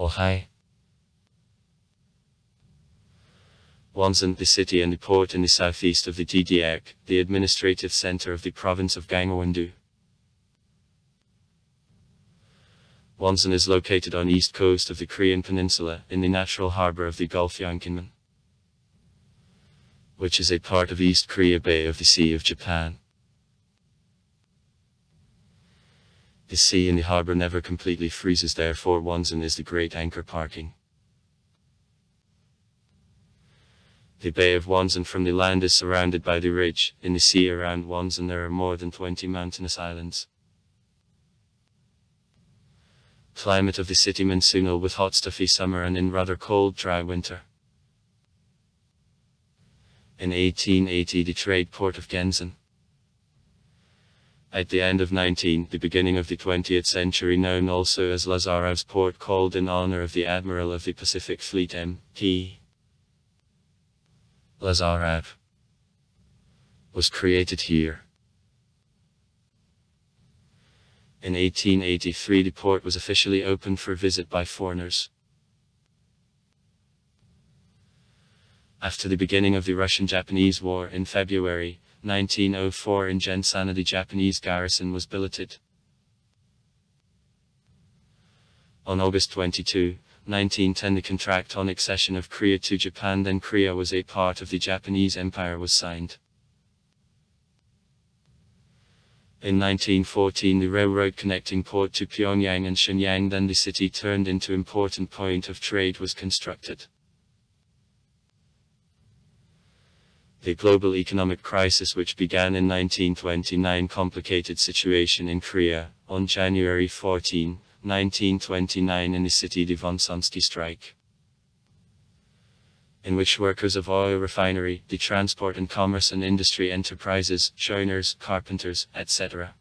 Ohai. Wonsan, the city and the port in the southeast of the DPRK, the administrative center of the province of Gangwon-do. Wonsan is located on east coast of the Korean peninsula, in the natural harbor of the Gulf Yonkinman, which is a part of East Korea Bay of the Sea of Japan. The sea in the harbor never completely freezes, therefore Wonsan is the great anchor parking. The Bay of Wonsan from the land is surrounded by the ridge. In the sea around Wonsan there are more than 20 mountainous islands. Climate of the city monsoonal with hot stuffy summer and in rather cold dry winter. In 1880 the trade port of Gensan. At the end of the beginning of the 20th century, known also as Lazarov's port, called in honor of the Admiral of the Pacific Fleet M.P. Lazarov, was created here. In 1883 the port was officially opened for visit by foreigners. After the beginning of the Russian-Japanese War in February 1904 in Wonsan, the Japanese garrison was billeted. On August 22, 1910 the contract on accession of Korea to Japan, then Korea was a part of the Japanese Empire, was signed. In 1914 the railroad connecting port to Pyongyang and Shenyang, then the city turned into important point of trade, was constructed. The global economic crisis which began in 1929 complicated situation in Korea. On January 14, 1929 in the city the Wonsansky strike, in which workers of oil refinery, the transport and commerce and industry enterprises, joiners, carpenters, etc.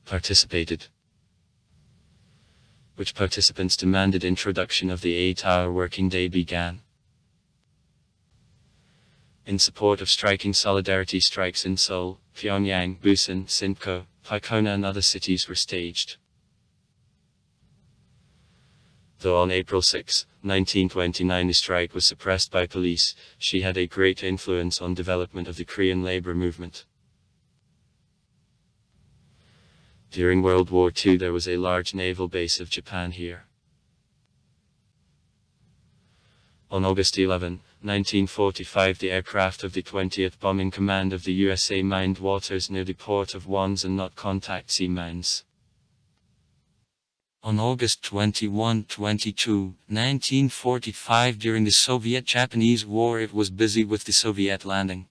participated, which participants demanded introduction of the 8-hour working day began. In support of striking, solidarity strikes in Seoul, Pyongyang, Busan, Sinpo, Pyeongchang and other cities were staged. Though on April 6, 1929 the strike was suppressed by police, she had a great influence on development of the Korean labor movement. During World War II there was a large naval base of Japan here. On August 11, 1945 the aircraft of the 20th Bombing Command of the USA mined waters near the port of Wonsan, not contact sea mines. On August 21-22, 1945 during the Soviet-Japanese War it was busy with the Soviet landing.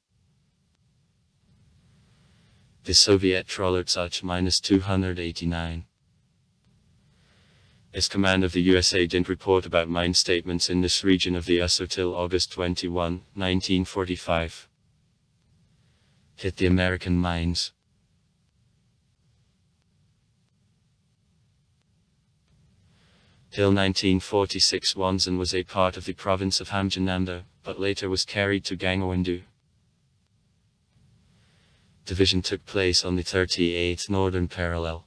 The Soviet trawler Tsuch-289. As command of the USA didn't report about mine statements in this region of the USO till August 21, 1945. Hit the American mines. Till 1946 Wonsan was a part of the province of Hamgyongnam-do, but later was carried to Gangwon-do. Division took place on the 38th Northern Parallel.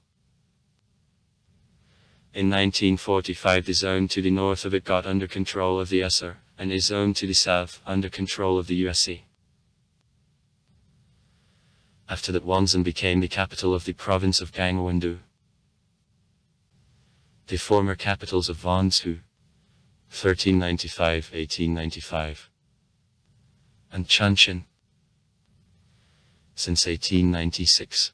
In 1945 the zone to the north of it got under control of the USSR, and a zone to the south, under control of the USC. After that Wonsan became the capital of the province of Gangwon-do. The former capitals of Wonsu, 1395-1895, and Chuncheon, since 1896,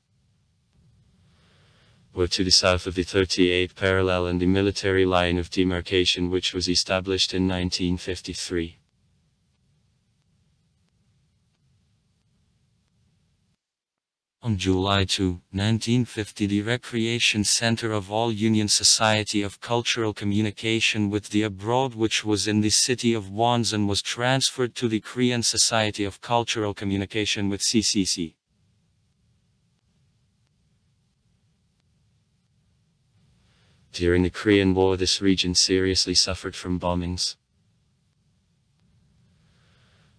were to the south of the 38th parallel and the military line of demarcation which was established in 1953. On July 2, 1950 the Recreation Center of All Union Society of Cultural Communication with the Abroad, which was in the city of Wonsan, was transferred to the Korean Society of Cultural Communication with CCC. During the Korean War this region seriously suffered from bombings.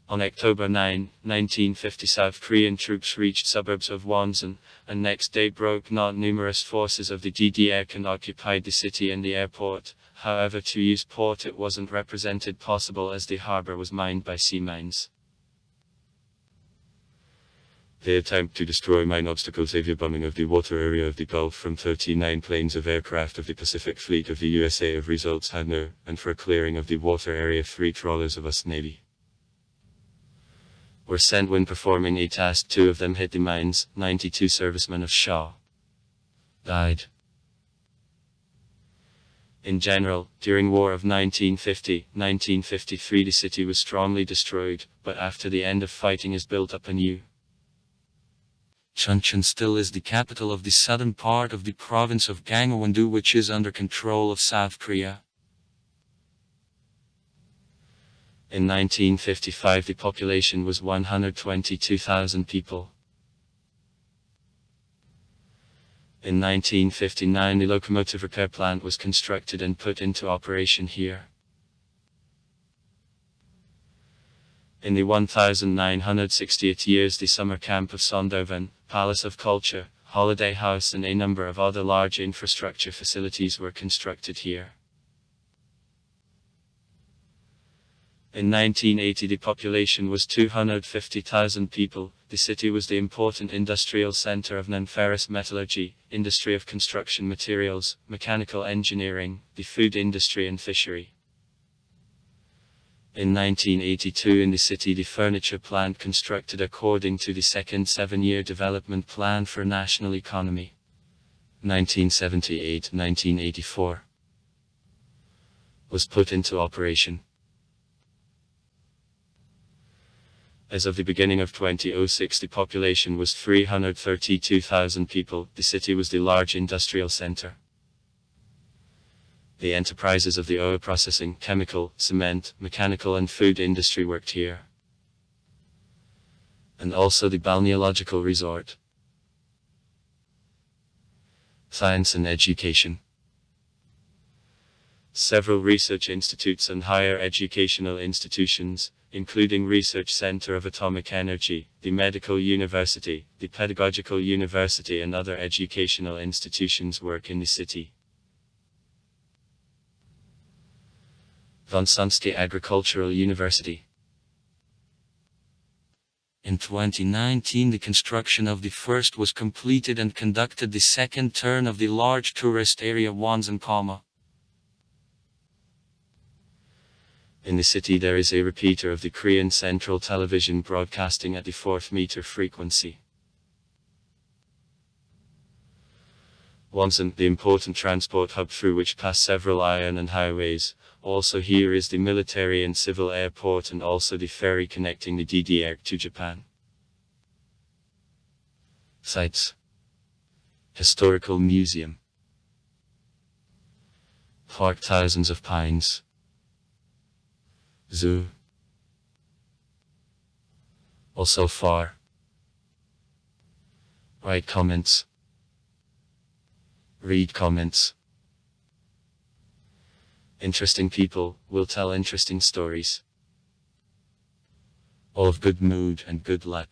On October 9, 1950, South Korean troops reached suburbs of Wonsan, and next day broke not numerous forces of the DPRK and occupied the city and the airport. However, to use port it wasn't represented possible as the harbor was mined by sea mines. They attempt to destroy mine obstacles aviabombing of the water area of the Gulf from 39 planes of aircraft of the Pacific Fleet of the USA of results had no, and for clearing of the water area 3 trawlers of US Navy were sent when performing a task. 2 of them hit the mines. 92 servicemen of Shaw died. In general, during War of 1950-1953 the city was strongly destroyed, but after the end of fighting is built up anew. Chuncheon still is the capital of the southern part of the province of Gangwon-do, which is under control of South Korea. In 1955 the population was 122,000 people. In 1959 the locomotive repair plant was constructed and put into operation here. In the 1968 years the summer camp of Sondovan, Palace of Culture, Holiday House and a number of other large infrastructure facilities were constructed here. In 1980 the population was 250,000 people. The city was the important industrial center of non-ferrous metallurgy, industry of construction materials, mechanical engineering, the food industry and fishery. In 1982 in the city the furniture plant constructed according to the second 7-year development plan for national economy. 1978-1984 was put into operation. As of the beginning of 2006 the population was 332,000 people. The city was the large industrial center. The enterprises of the oil processing, chemical, cement, mechanical and food industry worked here. And also the balneological resort. Science and education. Several research institutes and higher educational institutions, including Research Center of Atomic Energy, the Medical University, the Pedagogical University and other educational institutions work in the city. Wonsan Agricultural University. In 2019 the construction of the first was completed and conducted the second turn of the large tourist area Wonsan, In the city there is a repeater of the Korean Central Television broadcasting at the 4th meter frequency. Wonsan, the important transport hub through which pass several iron and highways. Also here is the military and civil airport and also the ferry connecting the DPRK to Japan. Sites: Historical Museum, Park Thousands of Pines, Zoo. Also far. Write comments. Read comments. Interesting people will tell interesting stories. All of good mood and good luck.